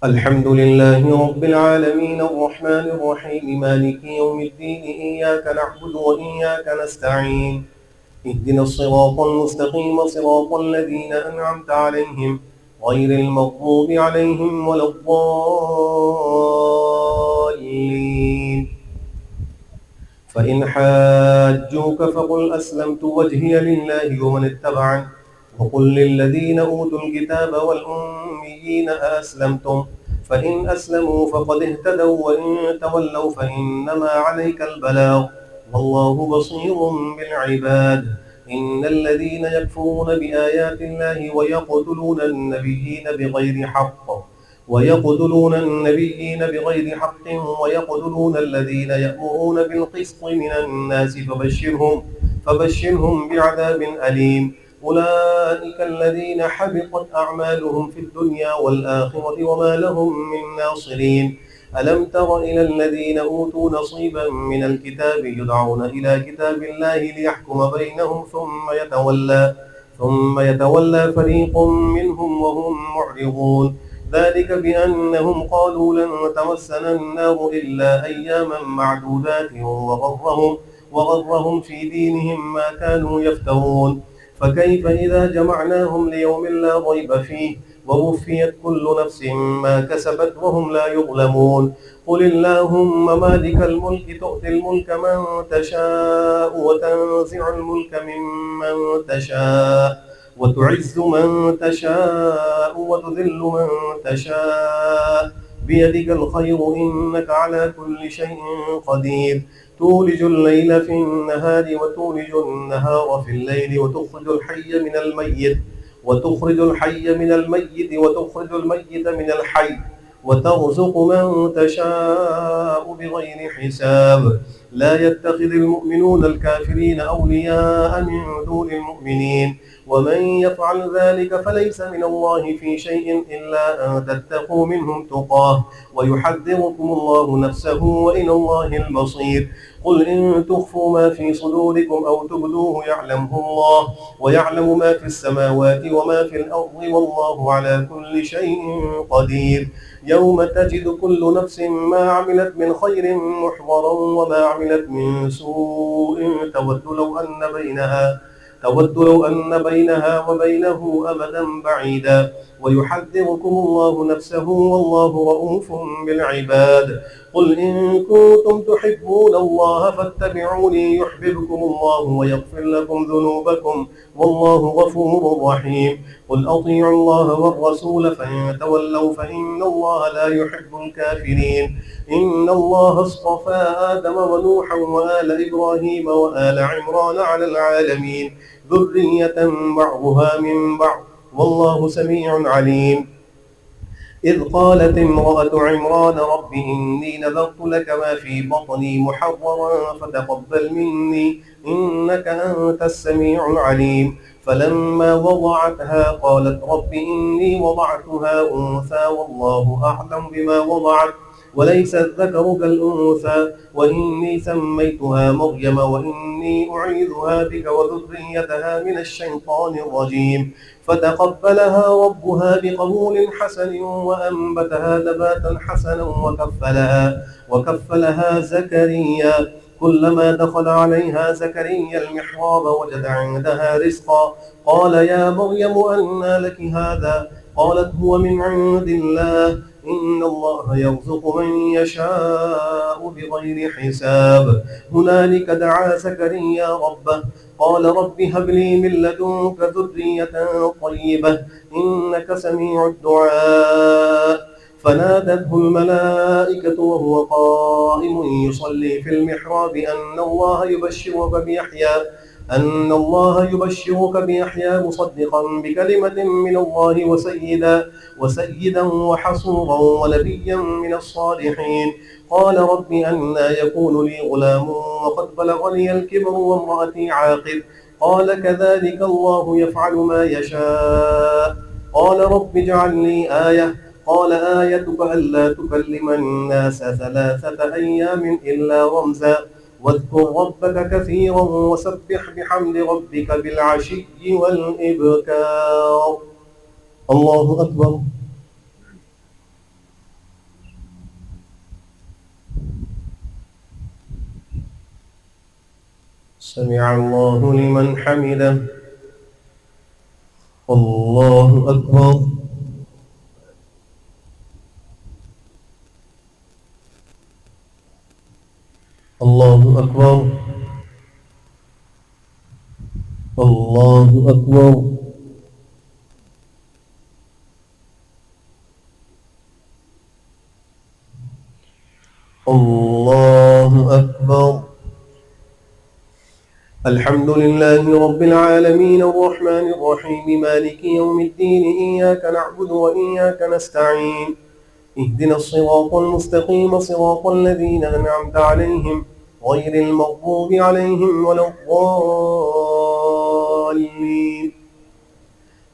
الحمد لله رب العالمين الرحمن الرحيم مالك يوم الدين إياك نعبد وإياك نستعين اهدنا الصراط المستقيم صراط الذين أنعمت عليهم غير المغضوب عليهم ولا الضالين. فإن حاجوك فقل أسلمت وجهي لله ومن اتبعني وقل للذين أوتوا الكتاب والأميين أسلمتم فإن أسلموا فقد اهتدوا وإن تولوا فإنما عليك البلاغ والله بصير بالعباد. إن الذين يكفرون بآيات الله ويقتلون النبيين بغير حق ويقتلون الذين يأمرون بالقسط من الناس فبشرهم بعذاب أليم. أولئك الذين حبطت أعمالهم في الدنيا والآخرة وما لهم من ناصرين. ألم تر إلى الذين أوتوا نصيبا من الكتاب يدعون إلى كتاب الله ليحكم بينهم ثم يتولى فريق منهم وهم معرضون. ذلك بأنهم قالوا لن تمسنا النار إلا أياما معدودات وغرهم في دينهم ما كانوا يفترون. فكيف إذا جمعناهم ليوم لا ريب فيه ووفيت كل نفس ما كسبت وهم لا يظلمون. قل اللهم مالك الملك تؤتي الملك من تشاء وتنزع الملك ممن تشاء وتعز من تشاء وتذل من تشاء بيدك الخير إنك على كل شيء قدير. تولج الليل في النهار وتولج النهار في الليل وتخرج الحي من الميت وتخرج الميت من الحي وترزق من تشاء بغير حساب. لا يتخذ المؤمنون الكافرين أولياء من دون المؤمنين ومن يفعل ذلك فليس من الله في شيء إلا أن تتقوا منهم تقاه ويحذركم الله نفسه وإلى الله المصير. قل إن تخفوا ما في صدوركم أو تبدوه يعلمه الله ويعلم ما في السماوات وما في الأرض والله على كل شيء قدير. يوم تجد كل نفس ما عملت من خير محضرا وما عملت من سوء تود لو أن بينها وبينه أمدا بعيدا ويحذركم الله نفسه والله رؤوف بالعباد. قل إن كنتم تحبون الله فاتبعوني يحببكم الله ويغفر لكم ذنوبكم والله غفور رحيم. قل أطيعوا الله والرسول فإن تولوا فإن الله لا يحب الكافرين. إن الله اصطفى آدم ونوحا وآل إبراهيم وآل عمران على العالمين ذرية بعضها من بعض والله سميع عليم. إذ قالت امرأة عمران رب إني نذرت لك ما في بطني محررا فتقبل مني إنك أنت السميع العليم. فلما وضعتها قالت رب إني وضعتها أنثى والله أعلم بما وضعت وليس الذكر كالأنثى وإني سميتها مريم وإني أعيذها بك وذريتها من الشيطان الرجيم. فتقبلها ربها بقبول حسن وأنبتها نباتا حسنا وكفلها زكريا. كلما دخل عليها زكريا المحراب وجد عندها رزقا قال يا مريم أنى لك هذا قالت هو من عند الله إن الله يرزق من يشاء بغير حساب. هنالك دعا زكريا ربه قال رب هب لي من لدنك ذرية طيبة إنك سميع الدعاء. فنادته الملائكة وهو قائم يصلي في المحراب أن الله يبشرك بيحيى مصدقا بكلمة من الله وسيدا وحصورا ونبيا من الصالحين. قال رب أنى يكون لي غلام وقد بلغني الكبر وامرأتي عاقر قال كذلك الله يفعل ما يشاء. قال رب اجعل لي آية قال آيتك ألا تكلم الناس 3 أيام إلا رمزا واذكر ربك كثيرا وسبح بحمد ربك بالعشي والإبكار. الله أكبر. سمع الله لمن حمده. الله أكبر. الله أكبر. الله أكبر. الله أكبر. الحمد لله رب العالمين الرحمن الرحيم مالك يوم الدين إياك نعبد وإياك نستعين اهدنا الصراط المستقيم صراط الذين أنعمت عليهم غير المغضوب عليهم ولا الضالين.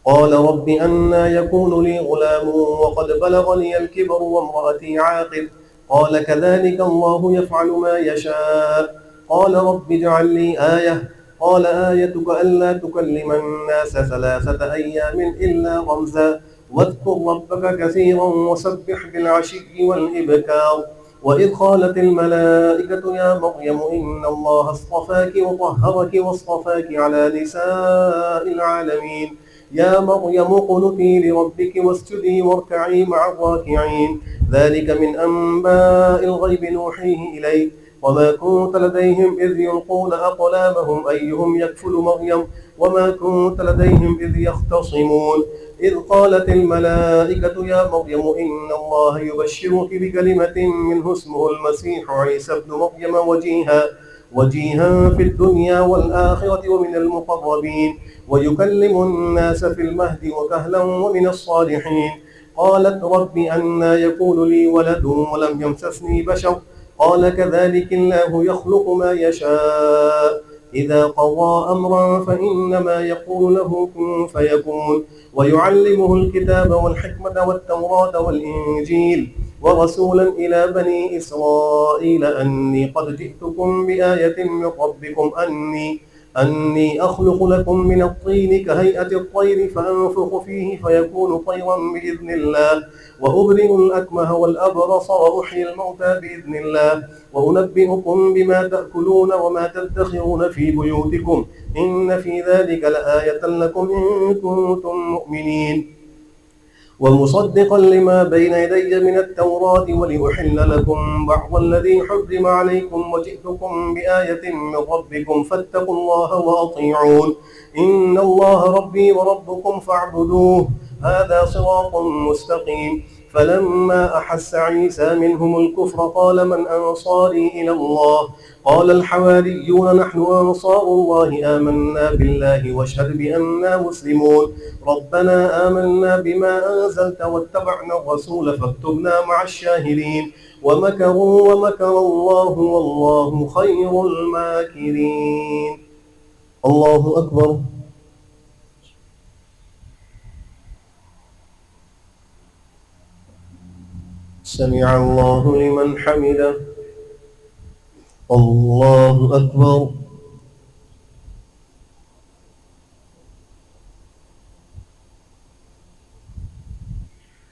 قال رب أنى يكون لي غلام وقد بلغني الكبر وامرأتي عاقر قال كذلك الله يفعل ما يشاء. قال رب اجعل لي آية قال آيتك ألا تكلم الناس 3 أيام إلا رمزا واذكر ربك كثيرا وسبح بالعشي والإبكار. وإذ قالت الملائكة يا مريم إن الله اصطفاك وطهرك واصطفاك على نساء العالمين يا مريم اقنتي لربك واسجدي واركعي مع الراكعين ذلك من أنباء الغيب نوحيه إليك وما كنت لديهم إذ يلقون أقلامهم أيهم يكفل مريم وما كنت لديهم إذ يختصمون إذ قالت الملائكة يا مريم إن الله يبشرك بكلمة منه اسمه المسيح عيسى ابن مريم وجيها في الدنيا والآخرة ومن المقربين ويكلم الناس في المهد وكهلا ومن الصالحين. قالت رب أنى يكون لي ولد ولم يمسسني بشر قال كذلك الله يخلق ما يشاء إذا قضى أمرا فإنما يقول له كن فيكون. ويعلمه الكتاب والحكمة والتوراة والإنجيل ورسولا إلى بني إسرائيل أني قد جئتكم بآية من ربكم أني أخلق لكم من الطين كهيئة الطير فأنفخ فيه فيكون طيرا بإذن الله وأبرئ الأكمه والأبرص وأحيي الموتى بإذن الله وأنبئكم بما تأكلون وما تدخرون في بيوتكم إن في ذلك لآية لكم إن كنتم مؤمنين. ومصدقا لما بين يدي من التوراة ولأحل لكم بعض الذي حرم عليكم وجئتكم بآية من ربكم فاتقوا الله وأطيعون إن الله ربي وربكم فاعبدوه هذا صراط مستقيم. فلما أحس عيسى منهم الكفر قال من أنصاري إلى الله قال الحواريون نحن أنصار الله آمنا بالله واشهد بأننا مسلمون ربنا آمنا بما أنزلت واتبعنا الرسول فاكتبنا مع الشاهدين ومكروا ومكر الله والله خير الماكرين. الله أكبر. سمع الله لمن حمده. الله أكبر.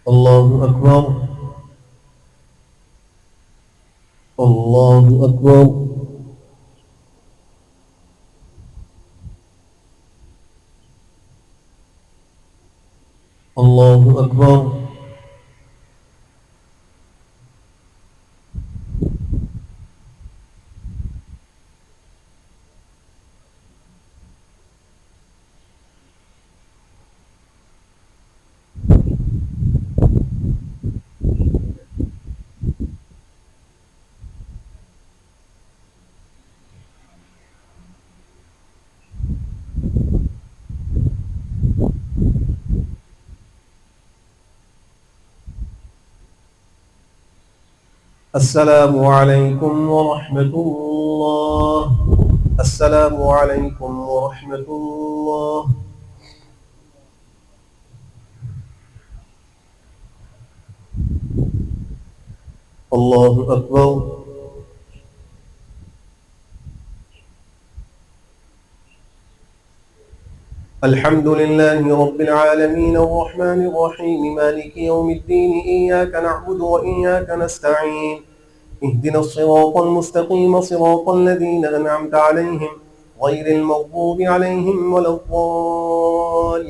الله أكبر. الله أكبر. الله أكبر. السلام عليكم ورحمة الله. السلام عليكم ورحمة الله. الله أكبر. الحمد لله رب العالمين الرحمن الرحيم مالك يوم الدين إياك نعبد وإياك نستعين اهدنا الصراط المستقيم صراط الذين أنعمت عليهم غير المغضوب عليهم ولا الضالين.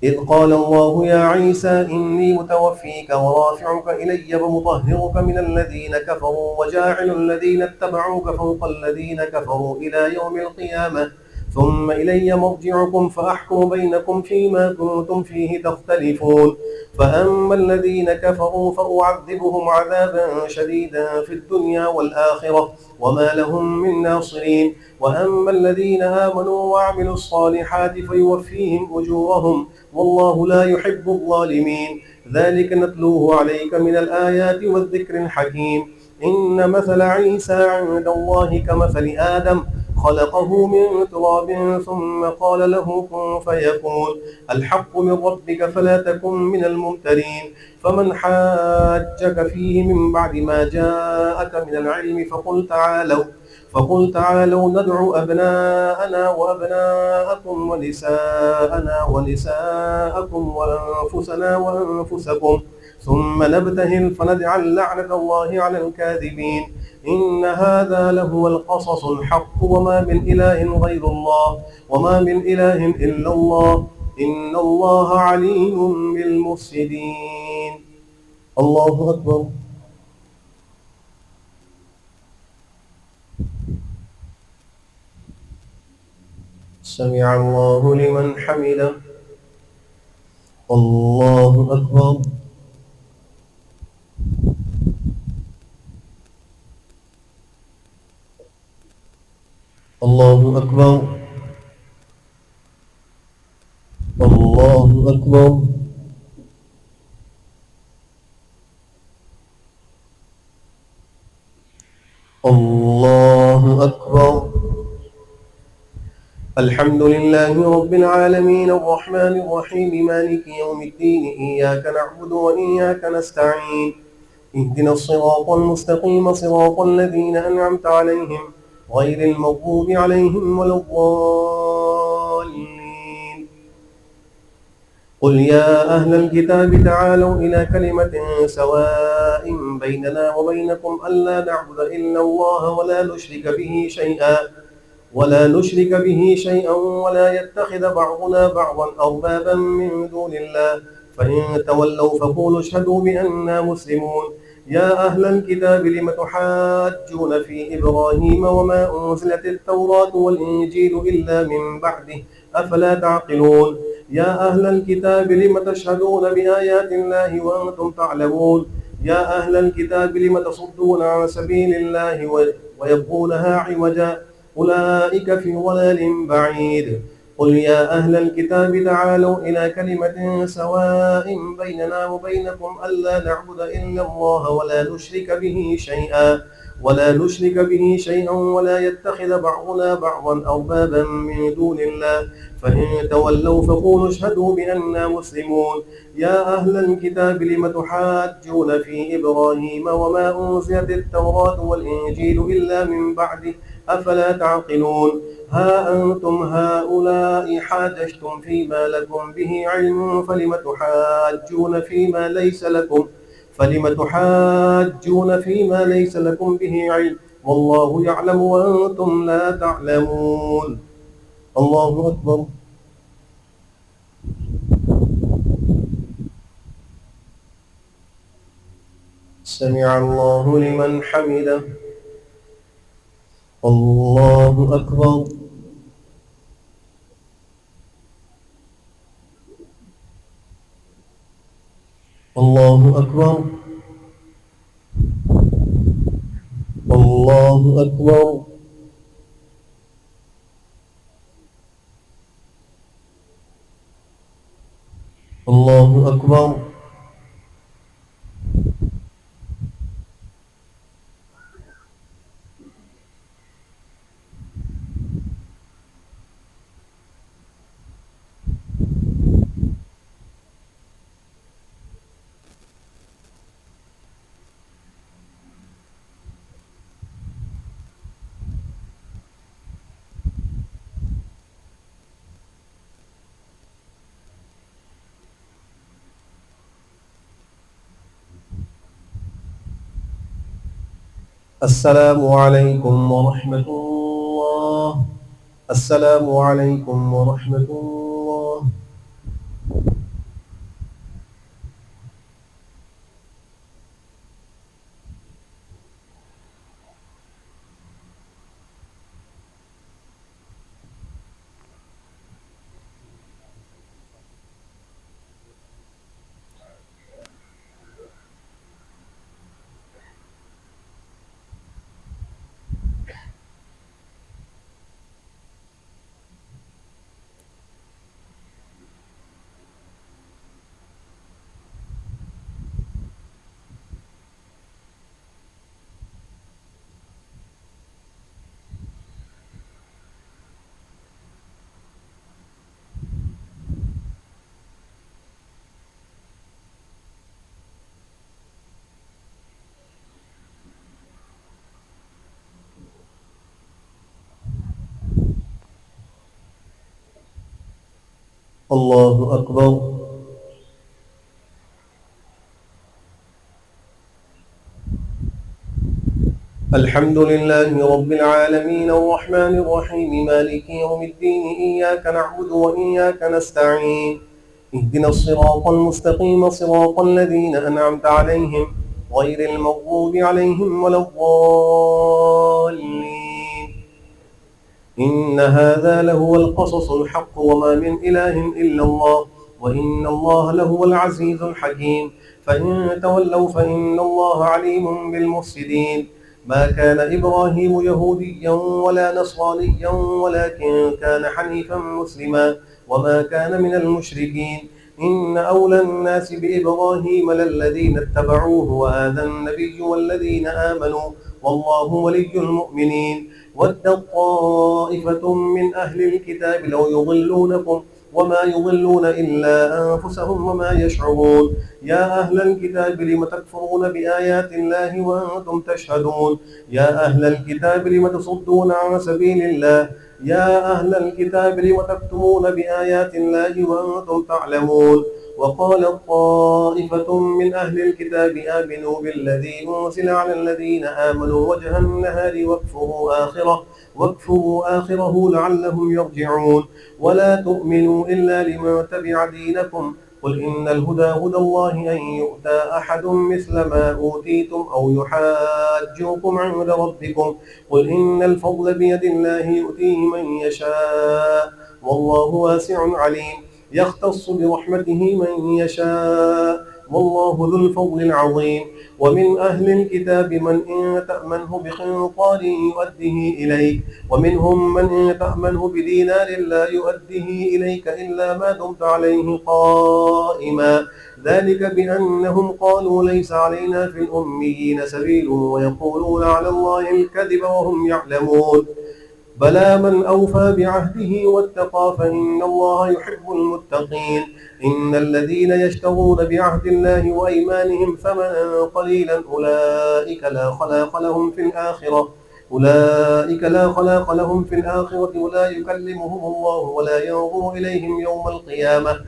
إذ قال الله يا عيسى إني متوفيك ورافعك إلي ومطهرك من الذين كفروا وجاعل الذين اتبعوك فوق الذين كفروا إلى يوم القيامة ثم إلي مرجعكم فأحكم بينكم فيما كنتم فيه تختلفون. فأما الذين كفروا فأعذبهم عذابا شديدا في الدنيا والآخرة وما لهم من ناصرين. وأما الذين آمنوا وعملوا الصالحات فيوفيهم أجورهم والله لا يحب الظالمين. ذلك نتلوه عليك من الآيات والذكر الحكيم. إن مثل عيسى عند الله كمثل آدم خلقه من تراب ثم قال له كن فيكون. الحق من ربك فلا تكن من الممترين. فمن حاجك فيه من بعد ما جاءك من العلم فقل تعالوا ندعو أبناءنا وأبناءكم ونساءنا ونساءكم وأنفسنا وأنفسكم ثم نبتهل فنجعل لعنة الله على الكاذبين. إن هذا لهو القصص الحق وما من إله غير الله وما من إله إلا الله إن الله عليم بالمفسدين. الله أكبر. سمع الله لمن حمده. الله أكبر. الله أكبر. الله أكبر. الله أكبر. الحمد لله رب العالمين الرحمن الرحيم مالك يوم الدين إياك نعبد وإياك نستعين اهدنا الصراط المستقيم صراط الذين أنعمت عليهم غير المغضوب عليهم ولا الضالين. قل يا أهل الكتاب تعالوا إلى كلمة سواء بيننا وبينكم ألا نعبد إلا الله ولا نشرك به شيئا ولا يتخذ بعضنا بعضا أربابا من دون الله فإن تولوا فقولوا اشهدوا بأننا مسلمون. يا أهل الكتاب لم تحاجون في إبراهيم وما أنزلت التوراة والإنجيل إلا من بعده أفلا تعقلون. يا أهل الكتاب لم تشهدون بآيات الله وأنتم تعلمون. يا أهل الكتاب لم تصدون عن سبيل الله ويبغونها عوجا أولئك في ضلال بعيد. قل يا أهل الكتاب تعالوا إلى كلمة سواء بيننا وبينكم ألا نعبد إلا الله ولا نشرك به شيئا ولا يتخذ بعضنا بعضا أربابا من دون الله فإن تولوا فقولوا اشهدوا بأننا مسلمون. يا أهل الكتاب لم تحاجون في إبراهيم وما أنزلت التوراة والإنجيل إلا من بعده أفلا تعقلون. ها أنتم هؤلاء حاججتم فيما لكم به علم فلم تحاجون فيما ليس لكم به علم والله يعلم وأنتم لا تعلمون. الله أكبر. سمع الله لمن حمده. الله أكبر. الله أكبر. الله أكبر. الله أكبر. السلام عليكم ورحمة الله السلام عليكم ورحمة الله. الله أكبر. الحمد لله رب العالمين الرحمن الرحيم مالك يوم الدين إياك نعبد وإياك نستعين اهدنا الصراط المستقيم صراط الذين أنعمت عليهم غير المغضوب عليهم ولا الضالين. إن هذا لهو القصص الحق وما من إله إلا الله وإن الله لهو العزيز الحكيم. فإن تولوا فإن الله عليم بالمفسدين. ما كان إبراهيم يهوديا ولا نصرانيا ولكن كان حنيفا مسلما وما كان من المشركين. إن أولى الناس بإبراهيم للذين اتبعوه وهذا النبي والذين آمنوا والله ولي المؤمنين. ودت طائفة من أهل الكتاب لو يضلونكم وما يضلون إلا أنفسهم وما يشعرون. يا أهل الكتاب لم تكفرون بآيات الله وأنتم تشهدون. يا أهل الكتاب لم تصدون عن سبيل الله. يا أهل الكتاب لم تكتمون بآيات الله وأنتم تعلمون. وقال طائفة من أهل الكتاب آمنوا بالذي أنزل على الذين آمنوا وجه النهار واكفروا آخره لعلهم يرجعون. ولا تؤمنوا إلا لمن تبع دينكم. قل إن الهدى هدى الله أن يؤتى أحد مثل ما أوتيتم أو يحاجوكم عند ربكم. قل إن الفضل بيد الله يؤتيه من يشاء والله واسع عليم. يختص برحمته من يشاء والله ذو الفضل العظيم. ومن أهل الكتاب من إن تأمنه بقنطار يؤديه إليك ومنهم من إن تأمنه بدينار لا يؤديه إليك إلا ما دمت عليه قائما. ذلك بأنهم قالوا ليس علينا في الأميين سبيل ويقولون على الله الكذب وهم يعلمون. بلى من أوفى بعهده واتقى فإن الله يحب المتقين. إن الذين يشترون بعهد الله وأيمانهم ثمنا قليلا أولئك لا خلاق لهم في الآخرة ولا يكلمهم الله ولا ينظر إليهم يوم القيامة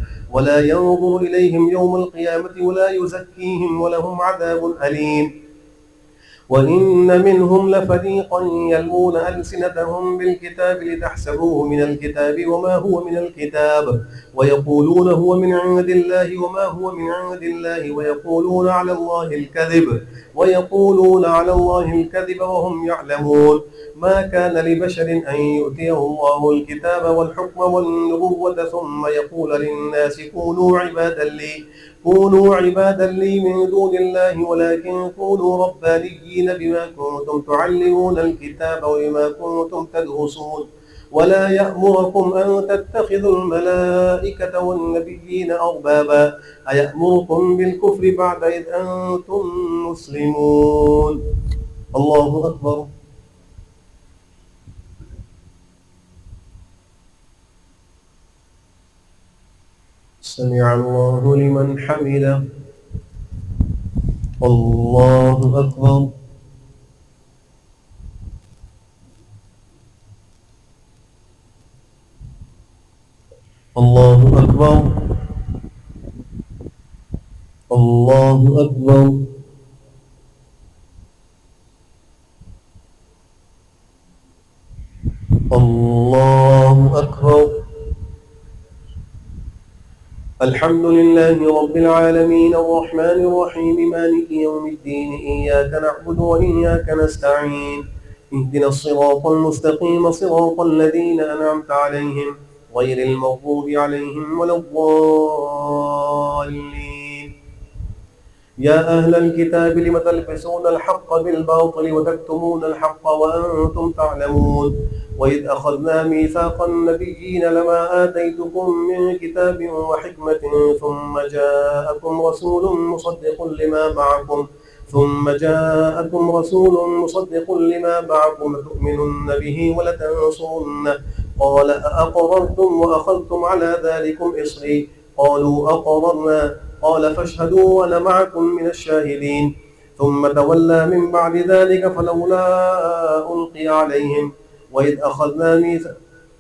ولا يزكيهم ولهم عذاب أليم. وإن منهم لفريقا يلوون ألسنتهم بالكتاب لتحسبوه من الكتاب وما هو من الكتاب ويقولون هو من عند الله وما هو من عند الله ويقولون على الله الكذب وهم يعلمون. ما كان لبشر أن يؤتيه الله الكتاب والحكم والنبوة ثم يقول للناس كونوا عبادا لي من دون الله ولكن كونوا ربانيين بما كنتم تعلمون الكتاب وبما كنتم تدرسون. ولا يأمركم أن تتخذوا الملائكة والنبيين أربابا أيأمركم بالكفر بعد إذ أنتم مسلمون. الله أكبر. سمع الله لمن حمده. الله أكبر. الله أكبر. الله أكبر. الله الحمد لله رب العالمين الرحمن الرحيم مالك يوم الدين إياك نعبد وإياك نستعين اهدنا الصراط المستقيم صراط الذين أنعمت عليهم غير المغضوب عليهم ولا الضالين. يا أهل الكتاب لم تلبسون الحق بالباطل وتكتمون الحق وأنتم تعلمون. وإذ أخذنا ميثاق النبيين لما آتيتكم من كتاب وحكمة ثم جاءكم رسول مصدق لما معكم لتؤمنن به ولتنصرنه قال أأقررتم وأخذتم على ذلكم إصري قالوا أقررنا قال فاشهدوا وأنا معكم من الشاهدين. ثم تولى من بعد ذلك فلولا ألقي عليهم.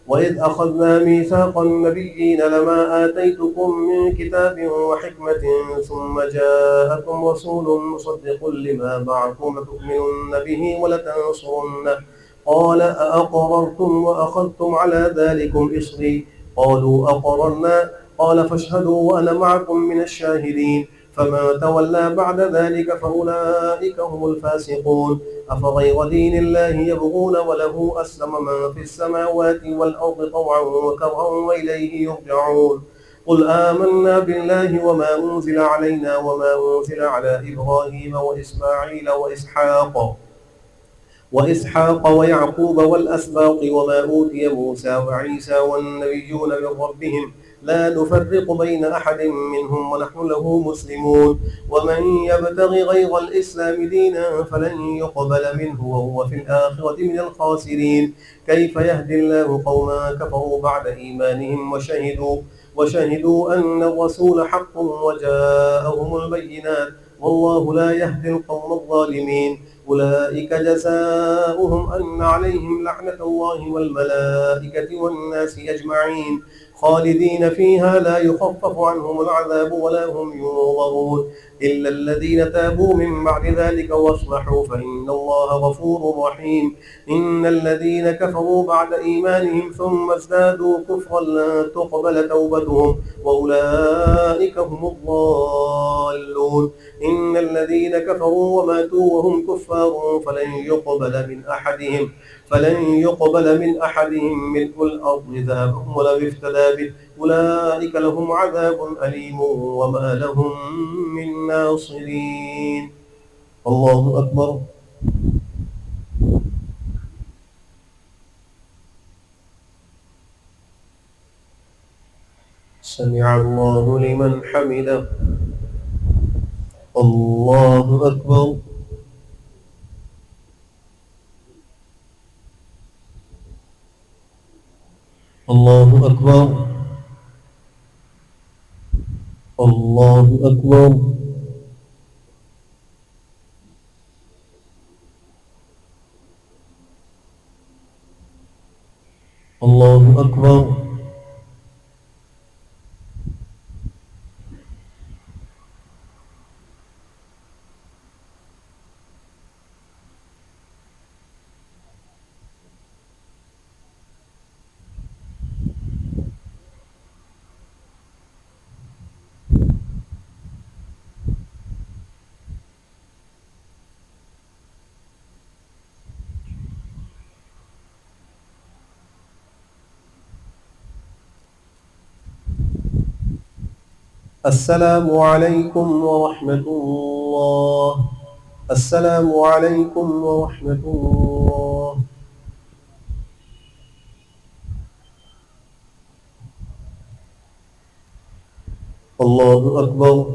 وإذ أخذنا ميثاق النبيين لما آتيتكم من كتاب وحكمة ثم جاءكم رسول مصدق لما معكم لتؤمنن به ولتنصرنه قال أأقررتم وأخذتم على ذلكم إصري قالوا أقررنا قال فاشهدوا وأنا معكم من الشاهدين. فمن تولى بعد ذلك فأولئك هم الفاسقون. أفغير دين الله يبغون وله أسلم من في السماوات والأرض طوعا وكرها وإليه يرجعون. قل آمنا بالله وما أنزل علينا وما أنزل على إبراهيم وإسماعيل وإسحاق ويعقوب والأسباط وما أوتي موسى وعيسى والنبيون من ربهم لا نفرق بين أحد منهم ونحن له مسلمون. ومن يبتغ غير الإسلام دينا فلن يقبل منه وهو في الآخرة من الخاسرين. كيف يهدي الله قوما كفروا بعد إيمانهم وشهدوا أن الرسول حق وجاءهم البينات والله لا يهدي القوم الظالمين. أولئك جزاؤهم أن عليهم لعنة الله والملائكة والناس أجمعين خالدين فيها لا يخفف عنهم العذاب ولا هم ينظرون إلا الذين تابوا من بعد ذلك واصلحوا فإن الله غفور رحيم. إن الذين كفروا بعد إيمانهم ثم ازدادوا كفرا لن تقبل توبتهم وأولئك هم الضالون. إن الذين كفروا وماتوا وهم كفار فلن يقبل من أحدهم ملء الأرض ذهبا ولو افتدى به أولئك لهم عذاب أليم وما لهم من ناصرين. الله أكبر. سمع الله لمن حمده. الله أكبر. الله أكبر. الله أكبر. الله أكبر. السلام عليكم ورحمة الله. السلام عليكم ورحمة الله. الله أكبر.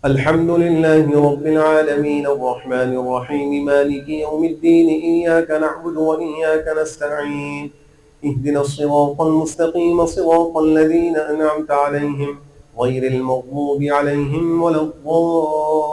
الحمد لله رب العالمين الرحمن الرحيم مالك يوم الدين إياك نعبد وإياك نستعين اهدنا الصراط المستقيم صراط الذين أنعمت عليهم غير المغضوب عليهم ولا الضالين.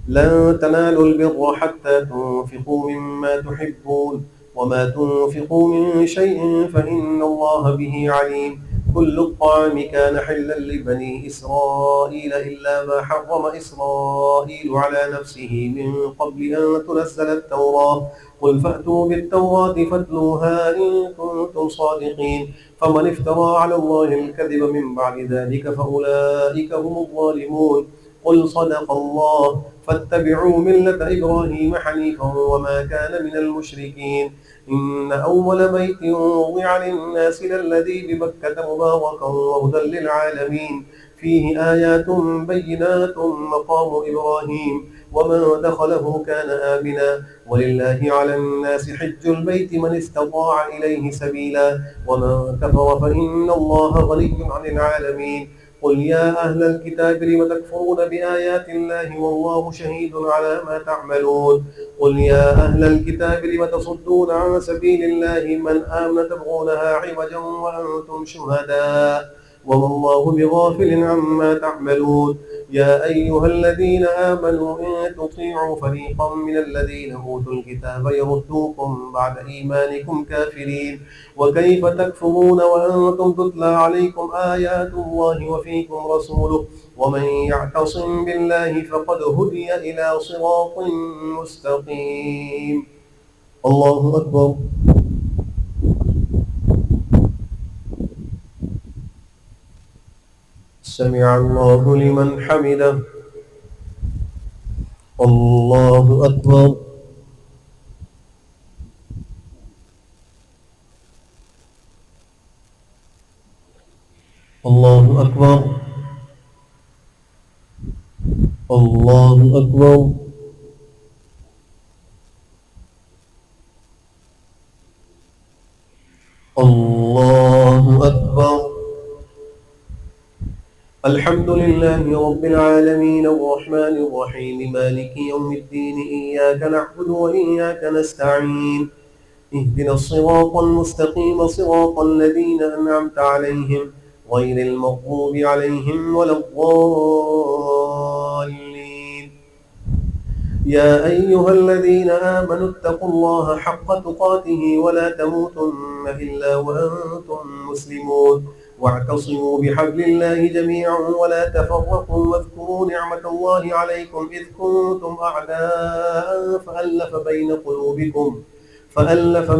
لن تنالوا البر حتى تنفقوا مما تحبون وما تنفقوا من شيء فإن الله به عليم. كل الطعام كان حلا لبني إسرائيل إلا ما حرم إسرائيل على نفسه من قبل أن تنزل التوراة قل فأتوا بالتوراة فاتلوها إن كنتم صادقين فمن افترى على الله الكذب من بعد ذلك فأولئك هم الظالمون قل صدق الله فاتبعوا ملة إبراهيم حنيفا وما كان من المشركين إن أول بيت وضع للناس للذي ببكة مباركا وهدى للعالمين فيه آيات بينات مقام إبراهيم ومن دخله كان آمنا ولله على الناس حج البيت من استطاع إليه سبيلا ومن كفر فإن الله غني عن العالمين قل يا أهل الكتاب لم تكفرون بآيات الله والله شهيد على ما تعملون قل يا أهل الكتاب لم تصدون عن سبيل الله من آمن تبغونها عوجا وأنتم شهداء وما الله بغافل عما تعملون يا أيها الذين آمنوا إن تطيعوا فريقا من الذين أوتوا الكتاب يردوكم بعد إيمانكم كافرين وكيف تكفرون وأنتم تتلى عليكم آيات الله وفيكم رسوله ومن يعتصم بالله فقد هدي إلى صراط مستقيم الله أكبر سمع الله لمن حمده الله أكبر الله أكبر الله أكبر الله أكبر الحمد لله رب العالمين الرحمن الرحيم مالك يوم الدين إياك نعبد وإياك نستعين اهدنا الصراط المستقيم صراط الذين أنعمت عليهم غير المغضوب عليهم ولا الضالين يا أيها الذين آمنوا اتقوا الله حق تقاته ولا تموتن إلا وأنتم مسلمون واعتصموا بحبل الله جميعا ولا تفرقوا واذكروا نعمة الله عليكم إذ كنتم أعداء فألف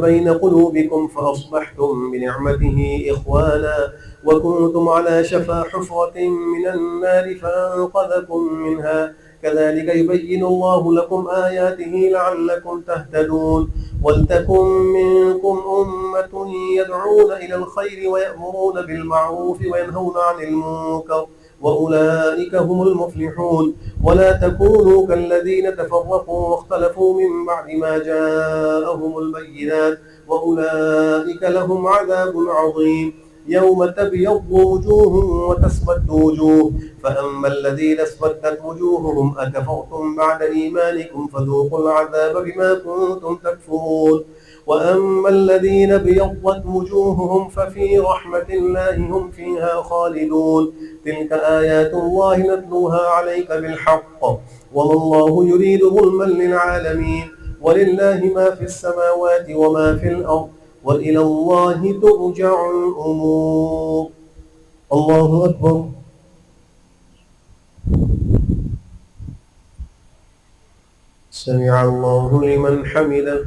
بين قلوبكم فأصبحتم بنعمته إخوانا وكنتم على شفا حفرة من النار فأنقذكم منها كذلك يبين الله لكم آياته لعلكم تهتدون ولتكن منكم أمة يدعون إلى الخير ويأمرون بالمعروف وينهون عن المنكر وأولئك هم المفلحون ولا تكونوا كالذين تفرقوا واختلفوا من بعد ما جاءهم البينات وأولئك لهم عذاب عظيم يوم تبيض وجوه وتسود وجوه فأما الذين اسودت وجوههم أكفرتم بعد إيمانكم فذوقوا العذاب بما كنتم تكفرون وأما الذين بيضت وجوههم ففي رحمة الله هم فيها خالدون تلك آيات الله نتلوها عليك بالحق وما الله يريد ظلما للعالمين ولله ما في السماوات وما في الأرض وإلى الله ترجع الأمور الله أكبر سمع الله لمن حمده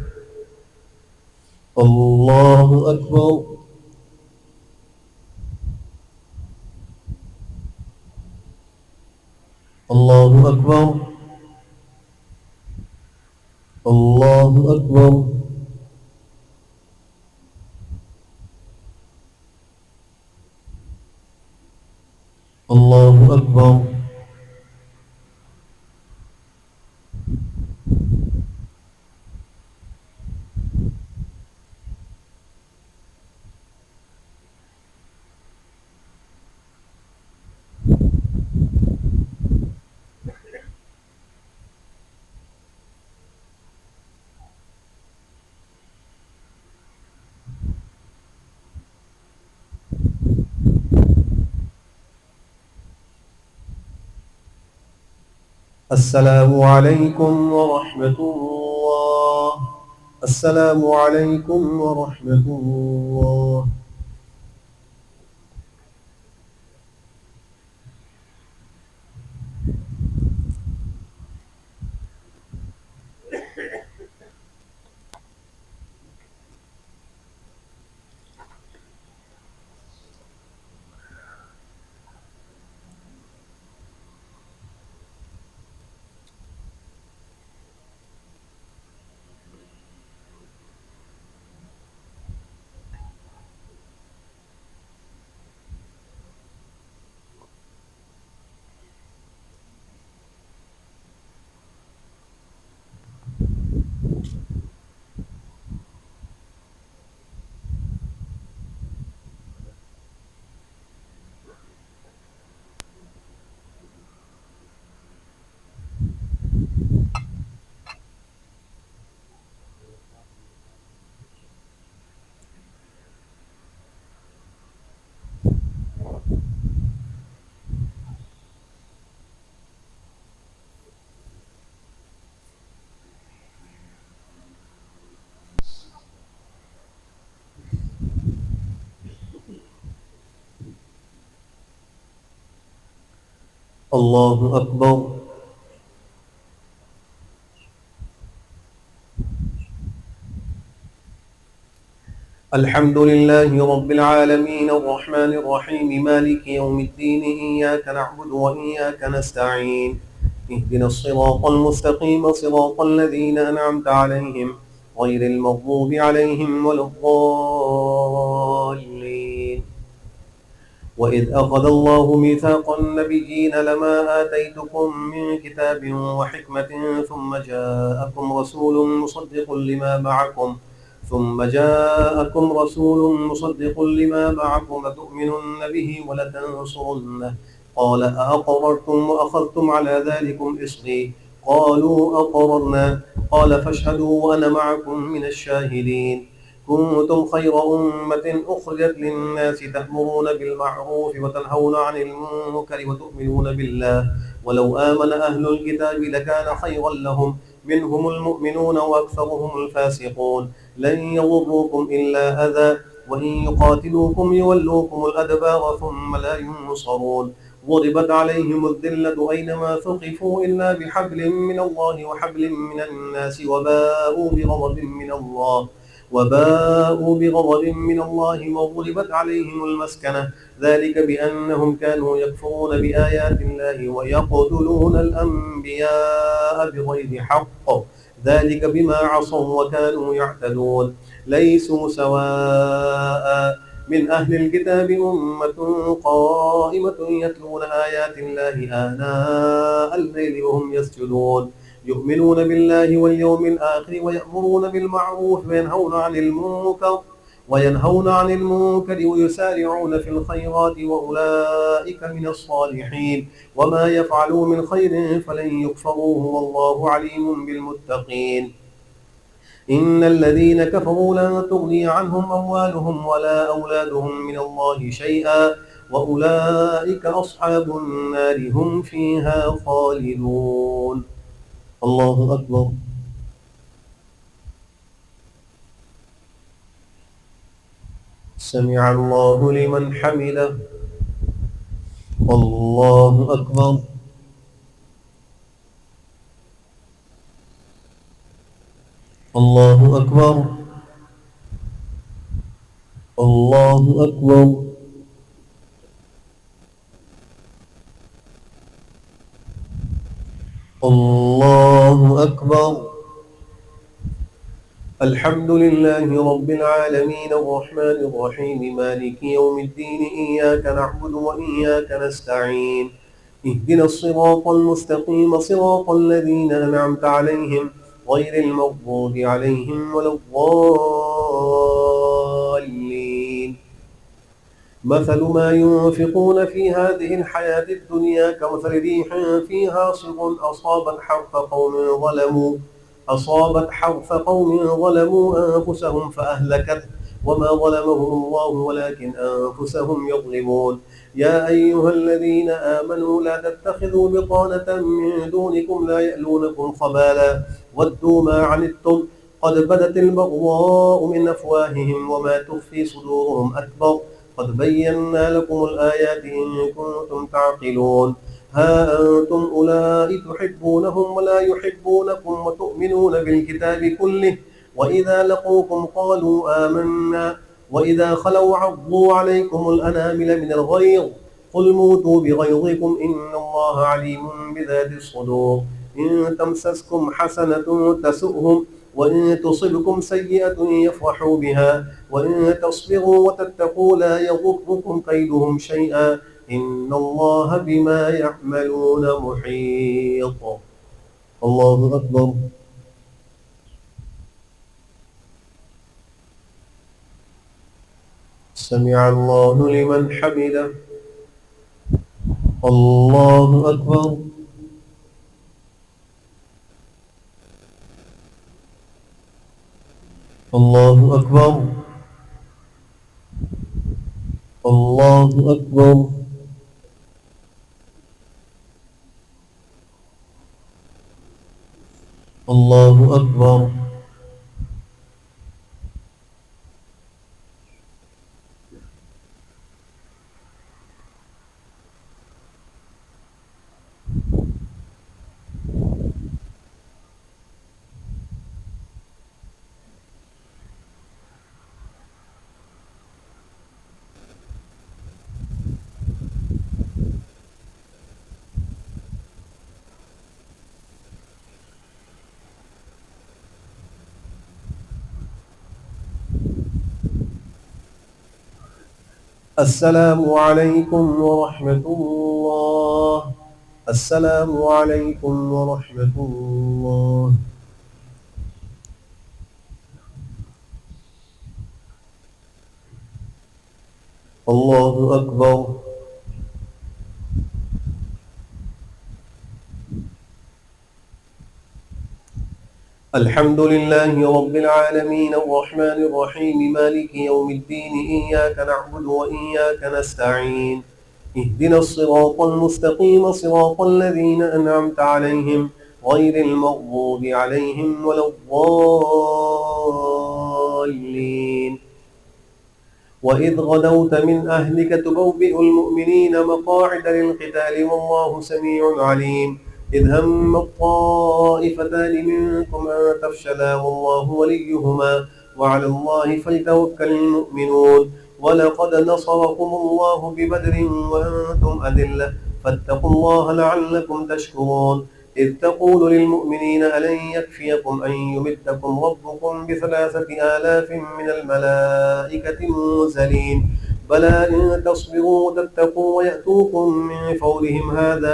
الله أكبر الله أكبر الله أكبر الله أكبر السلام عليكم ورحمة الله السلام عليكم ورحمة الله الله أكبر. الحمد لله رب العالمين الرحمن الرحيم مالك يوم الدين إياك نعبد وإياك نستعين اهدنا الصراط المستقيم صراط الذين أنعمت عليهم غير المغضوب عليهم ولا الضالين. وإذ أخذ الله ميثاق النبيين لما آتيتكم من كتاب وحكمة ثم جاءكم رسول مصدق لما معكم لتؤمنن به ولتنصرنه قال أأقررتم وأخذتم على ذلكم إصري قالوا أقررنا قال فاشهدوا وأنا معكم من الشاهدين. كنتم خير أمة أخرجت للناس تأمرون بالمعروف وتنهون عن المنكر وتؤمنون بالله ولو آمن أهل الكتاب لكان خيرا لهم منهم المؤمنون وأكثرهم الفاسقون. لن يضروكم إلا أذى وإن يقاتلوكم يولوكم الأدبار ثم لا ينصرون. ضربت عليهم الذلة أينما ثقفوا إلا بحبل من الله وحبل من الناس وباءوا بغضب من الله وضربت عليهم المسكنة ذلك بأنهم كانوا يكفرون بآيات الله ويقتلون الأنبياء بغير حق ذلك بما عصوا وكانوا يعتدون. ليسوا سواء من أهل الكتاب أمة قائمة يتلون آيات الله آناء الليل وهم يسجدون يؤمنون بالله واليوم الآخر ويأمرون بالمعروف وينهون عن المنكر ويسارعون في الخيرات وأولئك من الصالحين. وما يفعلوا من خير فلن يكفروه والله عليم بالمتقين. إن الذين كفروا لن تغني عنهم أموالهم ولا أولادهم من الله شيئا وأولئك أصحاب النار هم فيها خالدون. الله أكبر. سمع الله لمن حمده. الله أكبر. الله أكبر. الله أكبر. الله أكبر. الحمد لله رب العالمين الرحمن الرحيم مالك يوم الدين إياك نعبد وإياك نستعين اهدنا الصراط المستقيم صراط الذين أنعمت عليهم غير المغضوب عليهم ولا الضالين. مثل ما ينفقون في هذه الحياة الدنيا كمثل ريح فيها صر أصابت حرث قوم ظلموا أنفسهم فأهلكته وما ظلمهم الله ولكن أنفسهم يظلمون. يا أيها الذين آمنوا لا تتخذوا بطانة من دونكم لا يألونكم خبالا ودوا ما عنتم قد بدت البغضاء من أفواههم وما تخفي صدورهم أكبر قد بينا لكم الآيات إن كنتم تعقلون. ها أنتم أولئك تحبونهم ولا يحبونكم وتؤمنون بالكتاب كله وإذا لقوكم قالوا آمنا وإذا خلوا عضوا عليكم الأنامل من الغيظ قل موتوا بغيظكم إن الله عليم بذات الصدور. إن تمسسكم حسنة تسؤهم وإن تصبكم سيئة يفرحوا بها وإن تصبروا وتتقوا لا يضركم كيدهم شيئا إن الله بما يعملون محيط. الله أكبر. سمع الله لمن حمده. الله أكبر. الله أكبر. الله أكبر. الله أكبر. السلام عليكم ورحمة الله. السلام عليكم ورحمة الله. الله أكبر. الحمد لله رب العالمين الرحمن الرحيم مالك يوم الدين إياك نعبد وإياك نستعين اهدنا الصراط المستقيم صراط الذين أنعمت عليهم غير المغضوب عليهم ولا الضالين. وإذ غدوت من أهلك تبوئ المؤمنين مقاعد للقتال والله سميع عليم. إذ هم الطائفتان منكم أن تفشلا والله وليهما وعلى الله فليتوكل المؤمنون. ولقد نصركم الله ببدر وأنتم أذلة فاتقوا الله لعلكم تشكرون. إذ تقول للمؤمنين ألن يكفيكم أن يمدكم ربكم ب3,000 من الملائكة منزلين بلى إن تصبروا وتتقوا ويأتوكم من فورهم هذا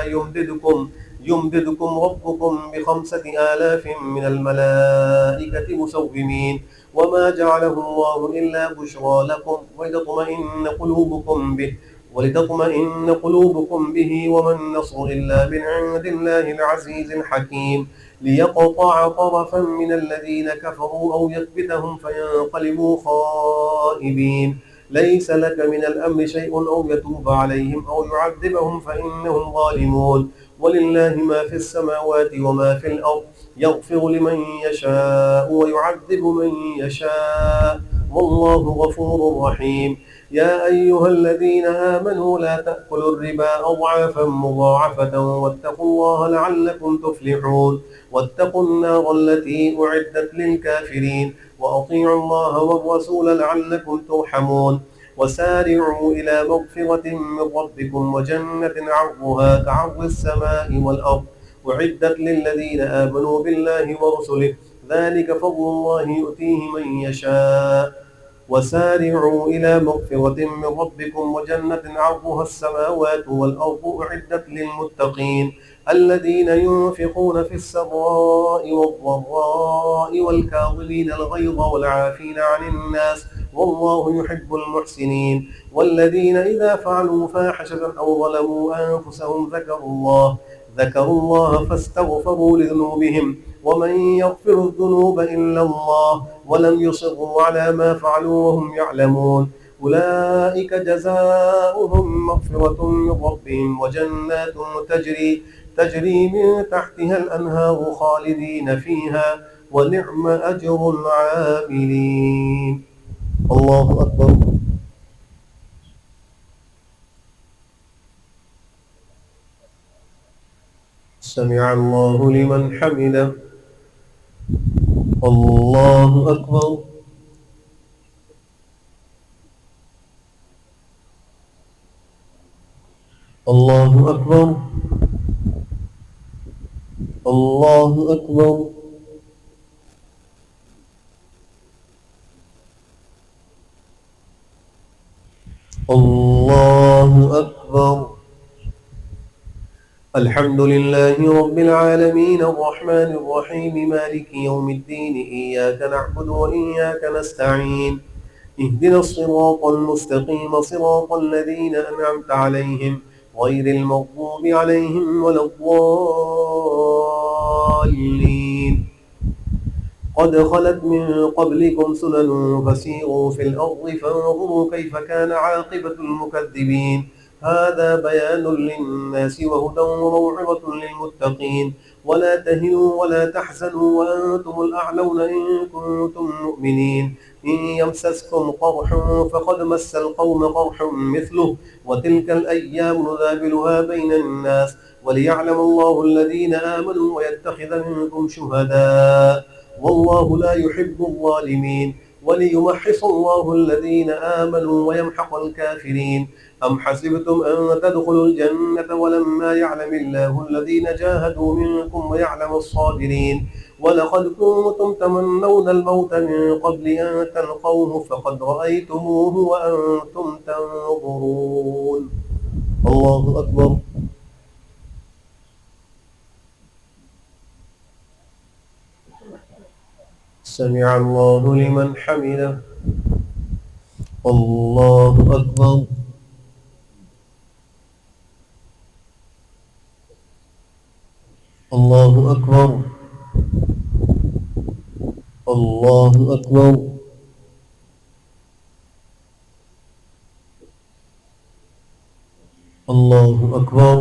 يمددكم ربكم ب5,000 من الملائكة مسومين وما جعله الله إلا بشرى لكم ولتطمئن قلوبكم به وما النصر إلا من عند الله العزيز الحكيم. ليقطع طرفا من الذين كفروا أو يكبتهم فينقلبوا خائبين. ليس لك من الأمر شيء أو يتوب عليهم أو يعذبهم فإنهم ظالمون. ولله ما في السماوات وما في الأرض يغفر لمن يشاء ويعذب من يشاء والله غفور رحيم. يا أيها الذين آمنوا لا تأكلوا الربا أضعافا مضاعفة واتقوا الله لعلكم تفلحون. واتقوا النار التي أعدت للكافرين وأطيعوا الله والرسول لعلكم ترحمون. وسارعوا إلى مغفرة من ربكم وجنة عرضها كعرض السماء والأرض أعدت للذين آمنوا بالله ورسله ذلك فضل الله يؤتيه من يشاء. وسارعوا إلى مغفرة من ربكم وجنة عرضها السماوات والأرض أعدت للمتقين الذين ينفقون في السراء والضراء والكاظمين الغيظ والعافين عن الناس والله يحب المحسنين. والذين إذا فعلوا فاحشة أو ظلموا أنفسهم ذكروا الله فاستغفروا لذنوبهم ومن يغفر الذنوب إلا الله ولم يصروا على ما فعلوا وهم يعلمون أولئك جزاؤهم مغفرة من ربهم وجنات تجري من تحتها الأنهار خالدين فيها ونعم أجر العاملين. الله أكبر. سمع الله لمن حمده. الله أكبر. الله أكبر. الله أكبر. الله أكبر. الحمد لله رب العالمين الرحمن الرحيم مالك يوم الدين إياك نعبد وإياك نستعين اهدنا الصراط المستقيم صراط الذين أنعمت عليهم غير المغضوب عليهم ولا الضالين. قد خلت من قبلكم سنن فسيروا في الأرض فانظروا كيف كان عاقبة المكذبين. هذا بيان للناس وهدى وموعظة للمتقين. ولا تهنوا ولا تحزنوا وأنتم الأعلون إن كنتم مؤمنين. إن يمسسكم قرح فقد مس القوم قرح مثله وتلك الأيام نداولها بين الناس وليعلم الله الذين آمنوا ويتخذ منكم شهداء والله لا يحب الظالمين. وليمحص الله الذين آمنوا ويمحق الكافرين. أم حسبتم أن تدخلوا الجنة ولما يعلم الله الذين جاهدوا منكم ويعلم الصابرين ولقد كنتم تمنون الموت من قبل أن تلقوه فقد رأيتموه وأنتم تنظرون. الله أكبر. سمع الله لمن حمده. الله أكبر. الله أكبر. الله أكبر. الله أكبر.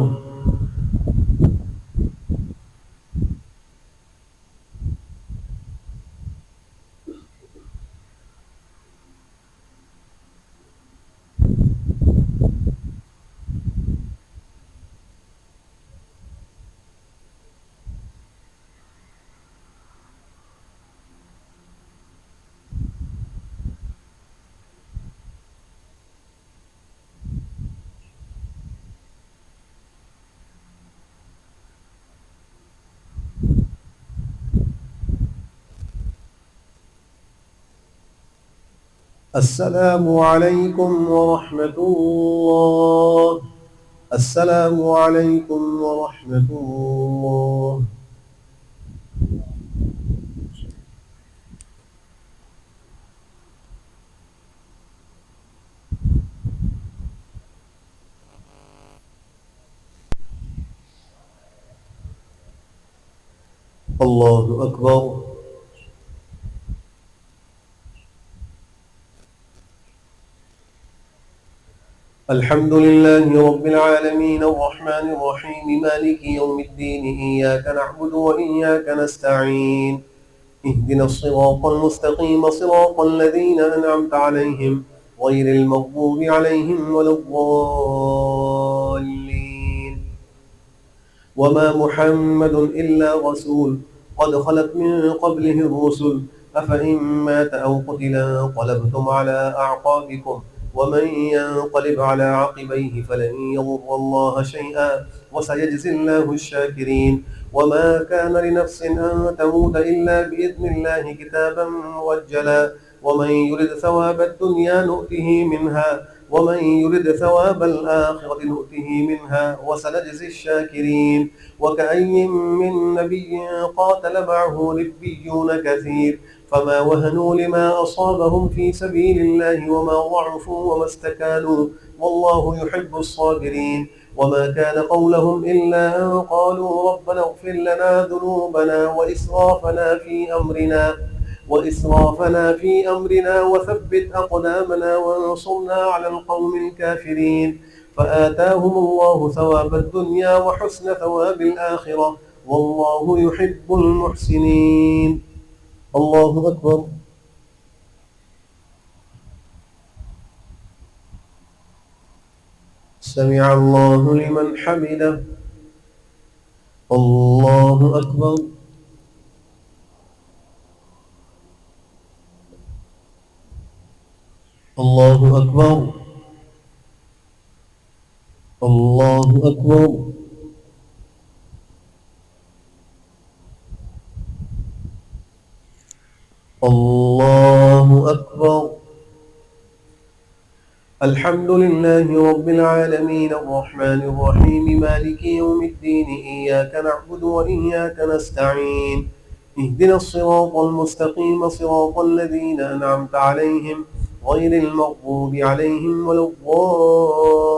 السلام عليكم ورحمة الله. السلام عليكم ورحمة الله. الله أكبر. الحمد لله رب العالمين الرحمن الرحيم مالك يوم الدين إياك نعبد وإياك نستعين اهدنا الصراط المستقيم صراط الذين أنعمت عليهم غير المغضوب عليهم ولا الضالين. وما محمد إلا رسول قد خلت من قبله الرسل أفإن مات أو قتل انقلبتم على أعقابكم ومن ينقلب على عقبيه فلن يضر الله شيئا وسيجزي الله الشاكرين. وما كان لنفس أن تموت إلا بإذن الله كتابا موجلا ومن يرد ثواب الدنيا نؤته منها ومن يرد ثواب الآخرة نؤته منها وسنجزي الشاكرين. وكأي من نبي قاتل معه ربيون كثير فما وهنوا لما أصابهم في سبيل الله وما ضعفوا وما استكانوا والله يحب الصابرين. وما كان قولهم إلا أن قالوا ربنا اغفر لنا ذنوبنا وإسرافنا في أمرنا وثبت أقدامنا وانصرنا على القوم الكافرين. فآتاهم الله ثواب الدنيا وحسن ثواب الآخرة والله يحب المحسنين. الله أكبر. سمع الله لمن حمده. الله أكبر. الله أكبر. الله أكبر. الله أكبر. الحمد لله رب العالمين الرحمن الرحيم مالك يوم الدين إياك نعبد وإياك نستعين اهدنا الصراط المستقيم صراط الذين أنعمت عليهم غير المغضوب عليهم ولا الضالين.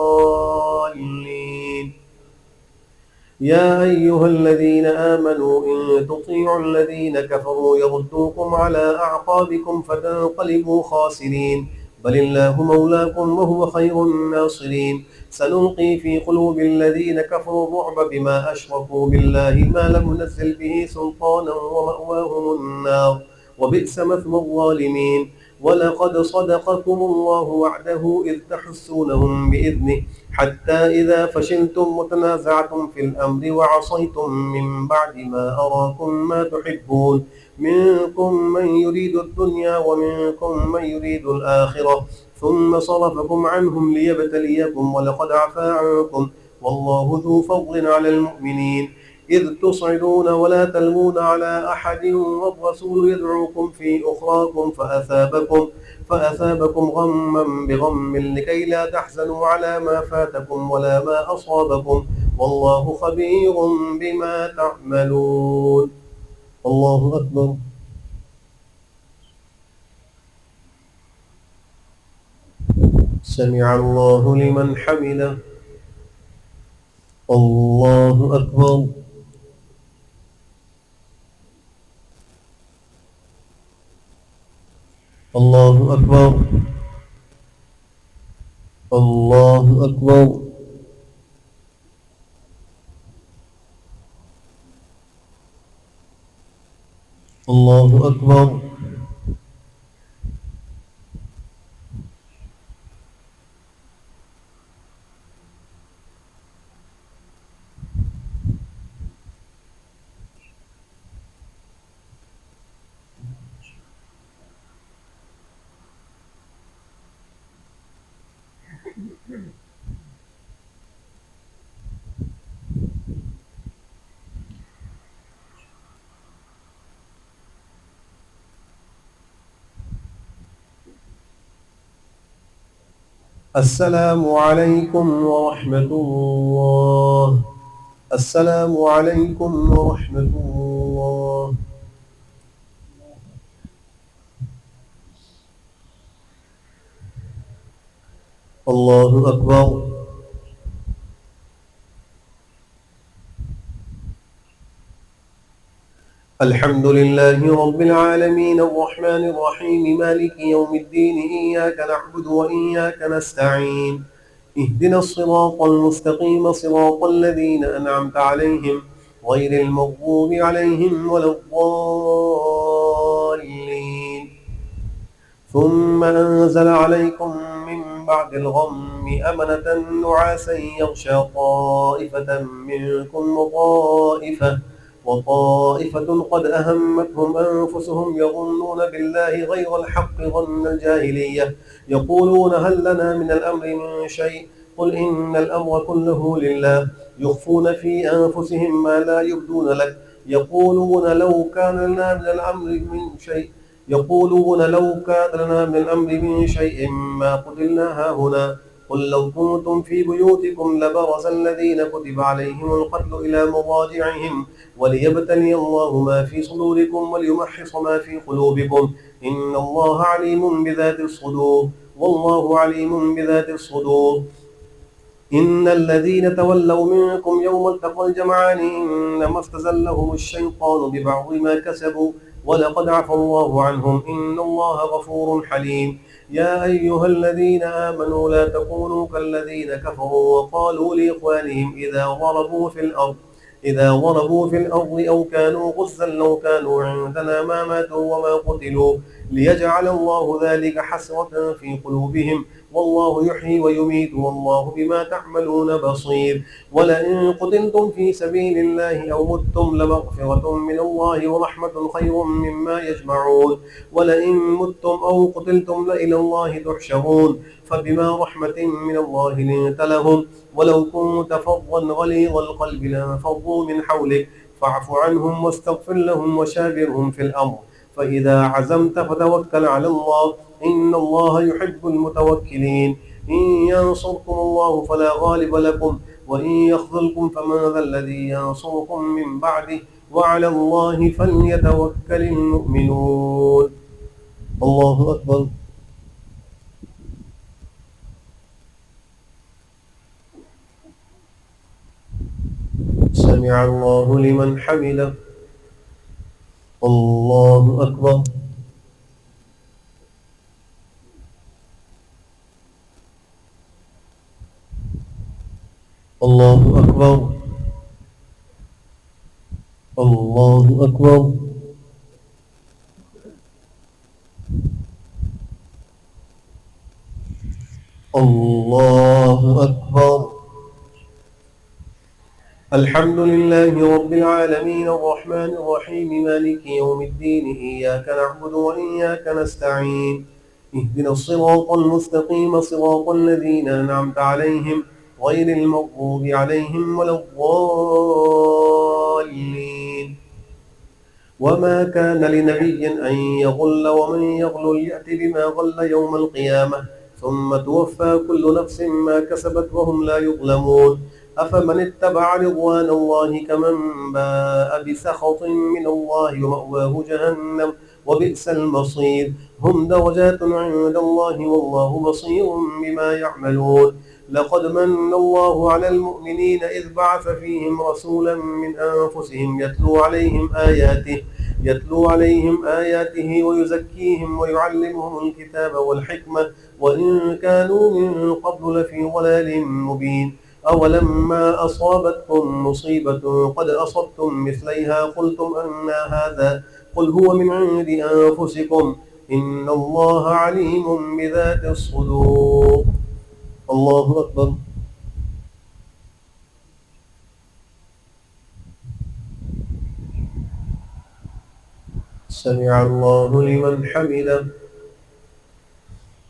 يا أيها الذين آمنوا إن تطيعوا الذين كفروا يردوكم على أعقابكم فتنقلبوا خاسرين بل الله مولاكم وهو خير الناصرين. سنلقي في قلوب الذين كفروا الرعب بما أشركوا بالله ما لم ينزل به سلطانا ومأواهم النار وبئس مثوى الظالمين. ولقد صدقكم الله وعده إذ تحسونهم بإذنه حتى إذا فشلتم وتنازعتم في الأمر وعصيتم من بعد ما أراكم ما تحبون منكم من يريد الدنيا ومنكم من يريد الآخرة ثم صرفكم عنهم ليبتليكم ولقد عفا عنكم والله ذو فضل على المؤمنين. إذ تصعدون ولا تلوون على أحد والرسول يدعوكم في أخراكم فأثابكم غما بغم لكي لا تحزنوا على ما فاتكم ولا ما أصابكم والله خبير بما تعملون. الله أكبر. سمع الله لمن حمده. الله أكبر. الله أكبر. الله أكبر. الله أكبر. السلام عليكم ورحمة الله. السلام عليكم ورحمة الله. الله أكبر. الحمد لله رب العالمين الرحمن الرحيم مالك يوم الدين إياك نعبد وإياك نستعين اهدنا الصراط المستقيم صراط الذين أنعمت عليهم غير المغضوب عليهم ولا الضالين. ثم أنزل عليكم من بعد الغم أمنة نعاسا يغشى طائفة منكم وطائفة قد أهمتهم أنفسهم يظنون بالله غير الحق ظن الجاهلية يقولون هل لنا من الأمر من شيء قل إن الأمر كله لله يخفون في أنفسهم ما لا يبدون لك يقولون لو كان لنا من الأمر من شيء ما قتلنا هاهنا قل لو كنتم في بيوتكم لبرز الذين كتب عليهم القتل إلى مضاجعهم وليبتلي الله ما في صدوركم وليمحص ما في قلوبكم إن الله عليم بذات الصدور والله عليم بذات الصدور. إن الذين تولوا منكم يوم التقى الجمعان إنما استزلهم الشيطان ببعض ما كسبوا ولقد عفى الله عنهم إن الله غفور حليم. يا أيها الذين آمنوا لا تكونوا كالذين كفروا وقالوا لإخوانهم إذا ضربوا في الأرض أو كانوا غزا لو كانوا عندنا ما ماتوا وما قتلوا ليجعل الله ذلك حسرة في قلوبهم والله يحيي ويميت والله بما تعملون بصير. ولئن قتلتم في سبيل الله أو متم لمغفرة من الله ورحمة خير مما يجمعون. ولئن متم أو قتلتم لإلى الله تحشرون فبما رحمة من الله لنت لهم ولو كنت فظا غليظ القلب لانفضوا من حولك فاعف عنهم واستغفر لهم وشاورهم في الأمر فإذا عزمت فتوكل على الله إن الله يحب المتوكلين. إن ينصركم الله فلا غالب لكم وإن يخذلكم فمن ذا الذي ينصركم من بعده وعلى الله فليتوكل المؤمنون. الله أكبر. سمع الله لمن حمده. الله أكبر. الله أكبر. الله أكبر. الله أكبر. الحمد لله رب العالمين الرحمن الرحيم مالك يوم الدين إياك نعبد وإياك نستعين اهدنا الصراط المستقيم صراط الذين أنعمت عليهم غير المغضوب عليهم ولا الضالين. الضالين. وما كان لنبي أن يغل ومن يغل يأت بما غل يوم القيامة ثم توفى كل نفس ما كسبت وهم لا يظلمون. أفمن اتبع رضوان الله كمن باء بسخط من الله ومأواه جهنم وبئس المصير. هم درجات عند الله والله بصير بما يعملون. لقد من الله على المؤمنين إذ بعث فيهم رسولا من أنفسهم يتلو عليهم آياته ويزكيهم ويعلمهم الكتاب والحكمة وإن كانوا من قبل لفي ضلال مبين. أولما أصابتكم مصيبة قد أصبتم مثليها قلتم أن هذا قل هو من عند أنفسكم إن الله عليم بذات الصدور. الله أكبر. سمع الله لمن حمده.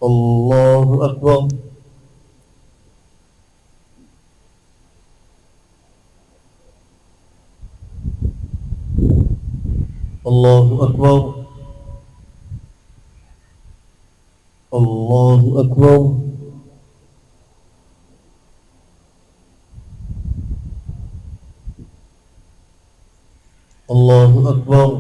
الله أكبر. الله أكبر. الله أكبر. الله أكبر.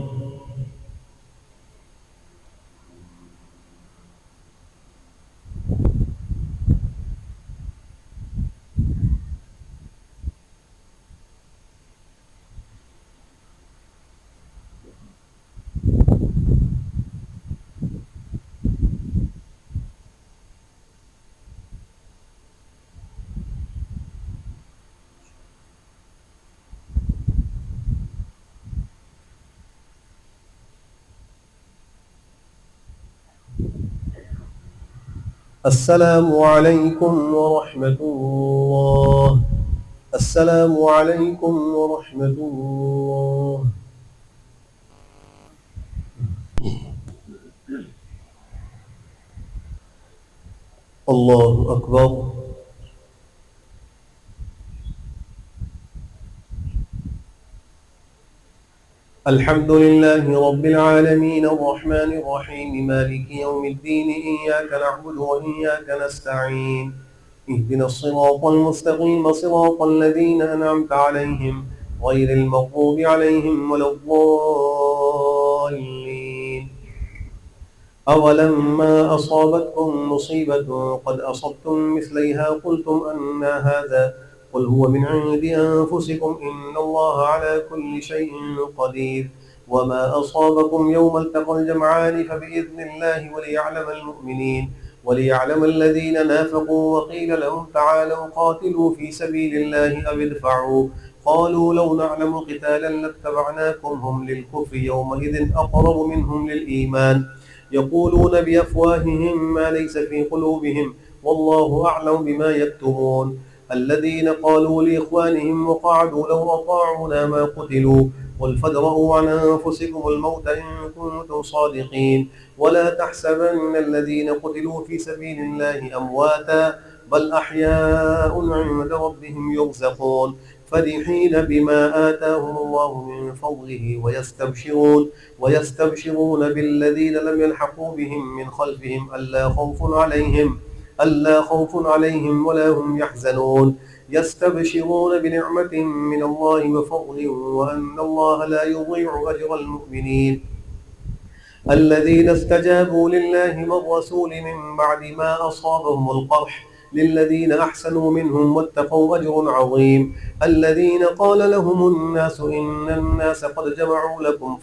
السلام عليكم ورحمة الله. السلام عليكم ورحمة الله. الله أكبر. الحمد لله رب العالمين الرحمن الرحيم مالك يوم الدين إياك نعبد وإياك نستعين اهدنا الصراط المستقيم صراط الذين أنعمت عليهم غير المغضوب عليهم ولا الضالين. أولما أصابتكم مصيبة قد أصبتم مثليها قلتم أن هذا قل هو من عند أنفسكم إن الله على كل شيء قدير. وما أصابكم يوم التقى الجمعان فبإذن الله وليعلم الذين نافقوا وقيل لهم تعالوا قاتلوا في سبيل الله أو ادفعوا قالوا لو نعلم قتالا لاتبعناكم هم للكفر يومئذ أقرب منهم للإيمان يقولون بأفواههم ما ليس في قلوبهم والله أعلم بما يكتمون. الذين قالوا لإخوانهم وقعدوا لو أطاعونا ما قتلوا قل فادرءوا عن أنفسكم الموت إن كنتم صادقين ولا تحسبن الذين قتلوا في سبيل الله أمواتا بل أحياء عند ربهم يرزقون فرحين بما آتاهم الله من فضله ويستبشرون بالذين لم يلحقوا بهم من خلفهم ألا خوف عليهم ولا هم يحزنون يستبشرون بنعمة من الله وفضل وأن الله لا يضيع أجر المؤمنين. الذين استجابوا لله والرسول من بعد ما أصابهم القرح للذين أحسنوا منهم واتقوا أجر عظيم. الذين قال لهم الناس إن الناس قد جمعوا لكم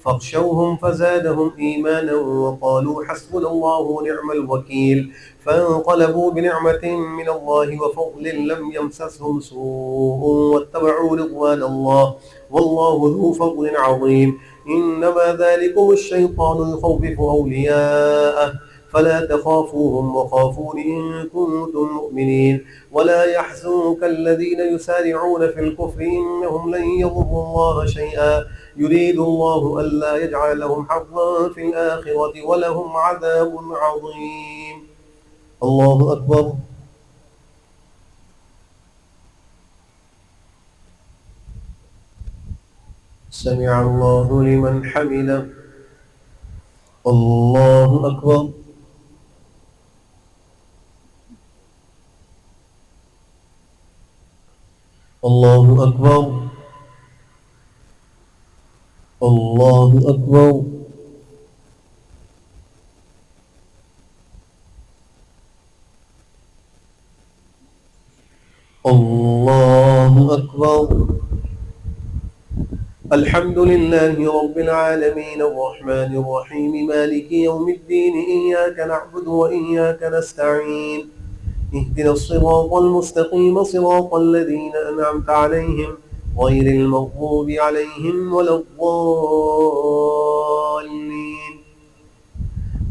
فاخشوهم فزادهم إيمانا وقالوا حسبنا الله ونعم الوكيل فانقلبوا بنعمة من الله وفضل لم يمسسهم سوء واتبعوا رضوان الله والله ذو فضل عظيم. إنما ذلكم الشيطان يخوف أولياءه فلا تخافوهم وخافون إن كنتم مؤمنين ولا يحزنك الذين يسارعون في الكفر إنهم لن يضروا الله شيئا يريد الله ألا يجعل لهم حظا في الآخرة ولهم عذاب عظيم. الله أكبر. . سمع الله لمن حمده. الله أكبر. الله أكبر. الله أكبر. الله أكبر. الحمد لله رب العالمين الرحمن الرحيم مالك يوم الدين إياك نعبد وإياك نستعين اهدنا الصراط المستقيم صراط الذين أنعمت عليهم غير المغضوب عليهم ولا الضالين.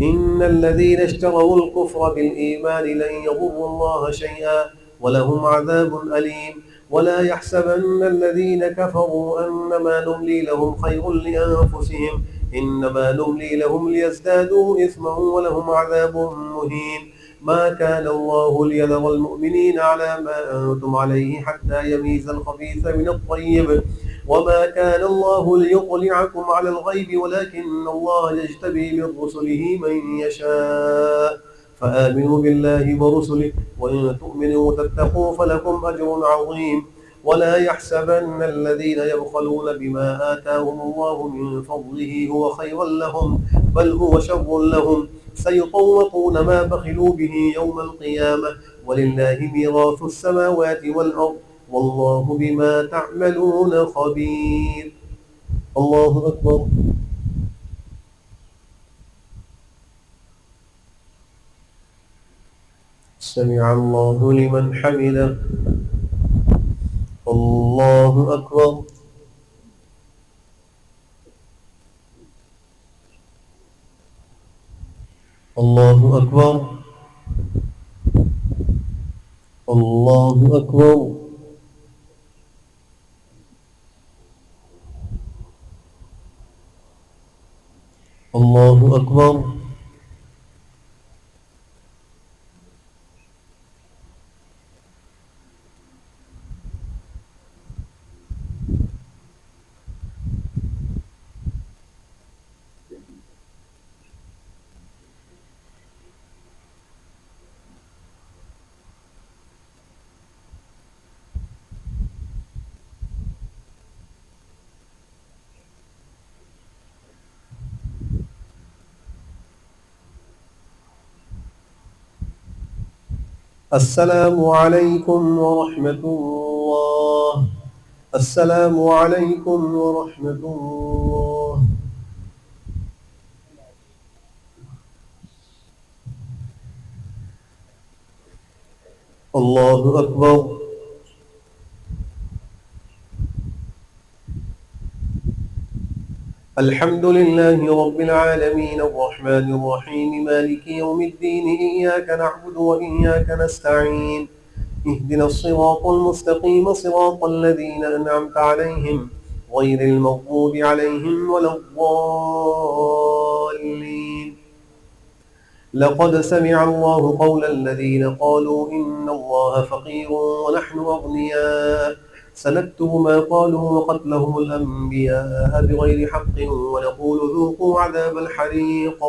إن الذين اشتروا الكفر بالإيمان لن يضروا الله شيئا ولهم عذاب أليم. ولا يحسبن الذين كفروا أنما نملي لهم خير لأنفسهم إنما نملي لهم ليزدادوا إثما ولهم عذاب مهين. ما كان الله ليذر المؤمنين على ما أنتم عليه حتى يميز الخبيث من الطيب وما كان الله ليطلعكم على الغيب ولكن الله يجتبي من رسله من يشاء فآمنوا بالله ورسله وإن تؤمنوا وتتقوا فلكم أجر عظيم. ولا يحسبن الذين يبخلون بما آتاهم الله من فضله هو خيرا لهم بل هو شر لهم سيطوقون ما بخلوا به يوم القيامة ولله ميراث السماوات والأرض والله بما تعملون خبير. الله أكبر. سمع الله لمن حمده. الله أكبر. الله أكبر. الله أكبر. الله أكبر. السلام عليكم ورحمة الله. السلام عليكم ورحمة الله. الله أكبر. الحمد لله رب العالمين الرحمن الرحيم مالك يوم الدين إياك نعبد وإياك نستعين اهدنا الصراط المستقيم صراط الذين أنعمت عليهم غير المغضوب عليهم ولا الضالين. لقد سمع الله قول الذين قالوا إن الله فقير ونحن أغنياء سنكتب ما قالوا وقتلهم الأنبياء بغير حق ونقول ذوقوا عذاب الحريق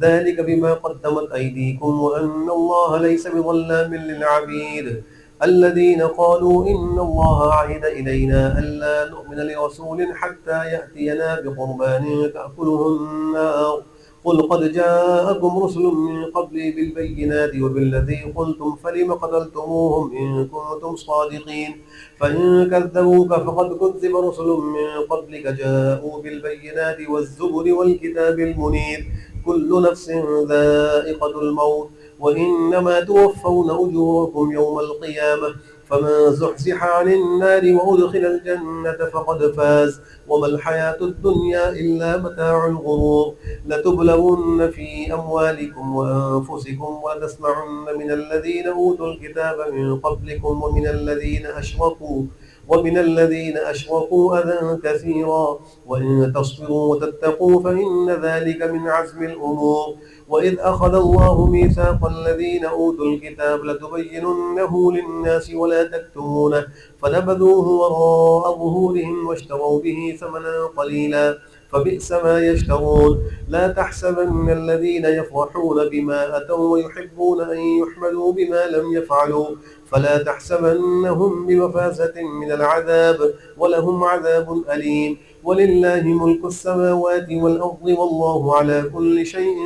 ذلك بما قدمت أيديكم وأن الله ليس بظلام للعبيد. الذين قالوا إن الله عهد إلينا ألا نؤمن لرسول حتى يأتينا بقربان تأكله النار قل قد جاءكم رسل من قبلي بالبينات وبالذي قلتم فلم قتلتموهم إن كنتم صادقين فإن كذبوك فقد كذب رسل من قبلك جاءوا بالبينات والزبر والكتاب المنير كل نفس ذائقة الموت وإنما توفون أجوركم يوم القيامة فمن زحزح عن النار وأدخل الجنة فقد فاز وما الحياة الدنيا إلا متاع الغرور. لتبلون في أموالكم وأنفسكم ولتسمعن من الذين أوتوا الكتاب من قبلكم ومن الذين أشركوا ومن الذين أشركوا أذى كثيرا وإن تصبروا وتتقوا فإن ذلك من عزم الأمور. وإذ أخذ الله ميثاق الذين أوتوا الكتاب لتبيننه للناس ولا تكتمونه فنبذوه وراء ظهورهم واشتروا به ثمنا قليلا فبئس ما يشترون. لا تحسبن الذين يفرحون بما أتوا ويحبون أن يحمدوا بما لم يفعلوا فلا تحسبنهم بمفازة من العذاب ولهم عذاب أليم. ولله ملك السماوات والأرض والله على كل شيء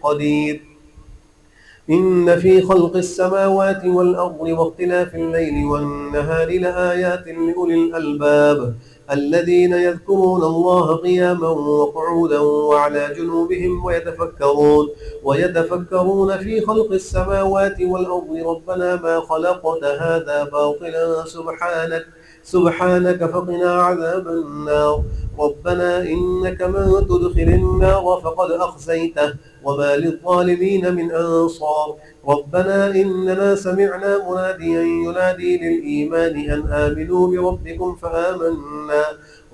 قدير. إن في خلق السماوات والأرض واختلاف الليل والنهار لآيات لأولي الألباب الذين يذكرون الله قياما وقعودا وعلى جنوبهم ويتفكرون في خلق السماوات والأرض ربنا ما خلقت هذا باطلا سبحانك فقنا عذاب النار. ربنا إنك من تدخل النار فقد أخزيته وما للظالمين من أنصار. ربنا إننا سمعنا مناديا ينادي للإيمان أن آمنوا بربكم فآمنا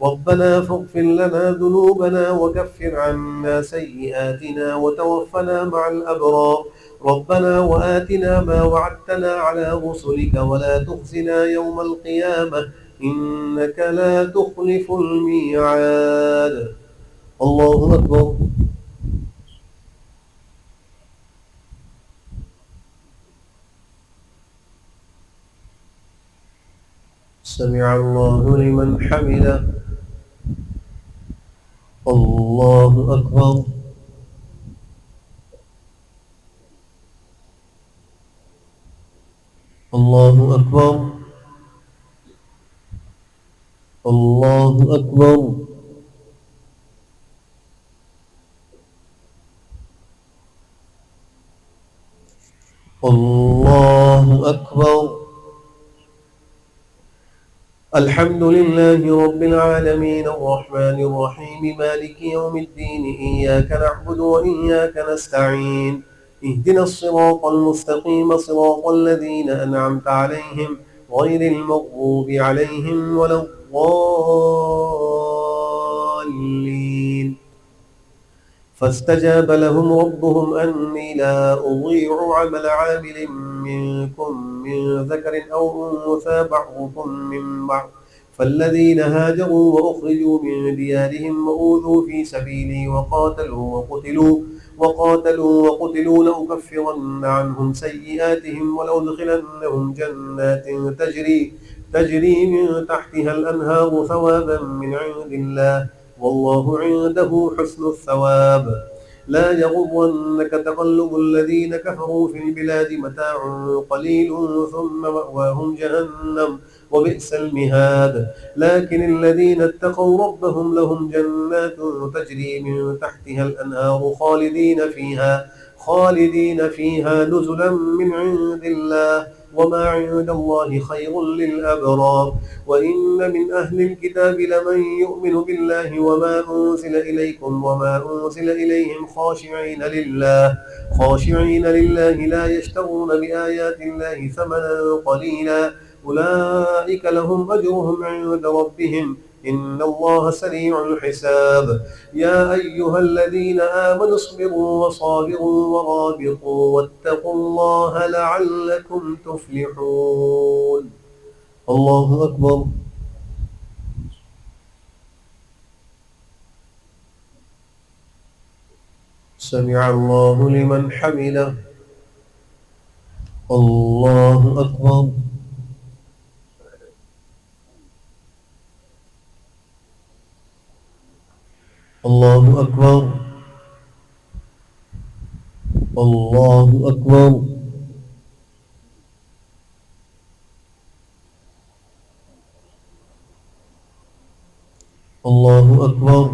ربنا فاغفر لنا ذنوبنا وكفر عنا سيئاتنا وتوفنا مع الأبرار. ربنا وآتنا ما وعدتنا على رسلك ولا تخزنا يوم القيامة إنك لا تخلف الميعاد. الله أكبر. سمع الله لمن حمده. الله أكبر. الله أكبر. الله أكبر. الله أكبر. الحمد لله رب العالمين الرحمن الرحيم مالك يوم الدين إياك نعبد وإياك نستعين اهدنا الصراط المستقيم صراط الذين أنعمت عليهم غير المغضوب عليهم ولا الضالين. فاستجاب لهم ربهم أني لا أضيع عمل عامل منكم من ذكر أو أنثى بعضكم من بعض فالذين هاجروا وأخرجوا من ديارهم وأوذوا في سبيلي وقاتلوا لأكفرن عنهم سيئاتهم ولأدخلنهم جنات تجري من تحتها الأنهار ثوابا من عند الله والله عنده حسن الثواب. لا يغرنك تقلب الذين كفروا في البلاد متاع قليل ثم مأواهم جهنم وبئس المهاد. لكن الذين اتقوا ربهم لهم جنات تجري من تحتها الأنهار خالدين فيها نزلا من عند الله وما عند الله خير للأبرار. وإن من أهل الكتاب لمن يؤمن بالله وما أنزل إليكم وما أنزل إليهم خاشعين لله لا يشترون بآيات الله ثمنا قليلا أولئك لهم أجرهم عند ربهم إن الله سريع الحساب. يا أيها الذين آمنوا اصبروا وصابروا ورابطوا واتقوا الله لعلكم تفلحون. الله أكبر. سمع الله لمن حمده. الله أكبر. الله أكبر. الله أكبر. الله أكبر.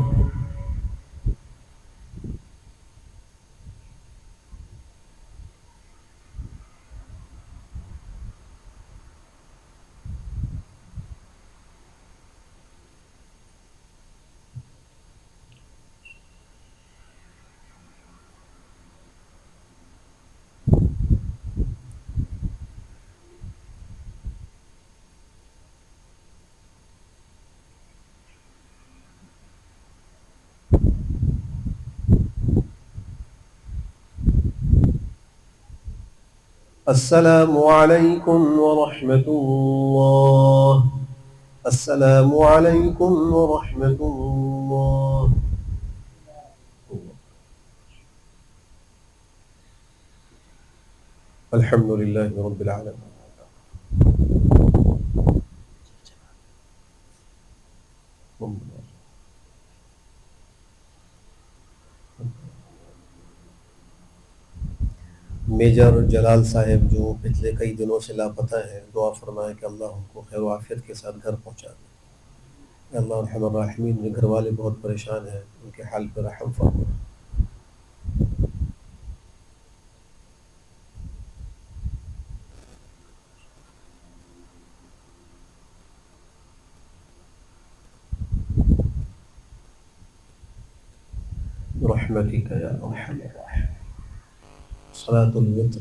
السلام عليكم ورحمة الله. السلام عليكم ورحمة الله. الحمد لله رب العالمين. मेजर जलाल साहब जो पिछले कई दिनों से लापता हैं, दुआ फरमाएं कि अल्लाह उनको खैर आफियत के साथ घर पहुँचा दे। अल्लाह अर्हमर राहिमीन, उनके घर वाले बहुत परेशान हैं, उनके हाल पर रहम फरमा। रहमतिक या अरहमर राहिमीन। सलातुल वित्र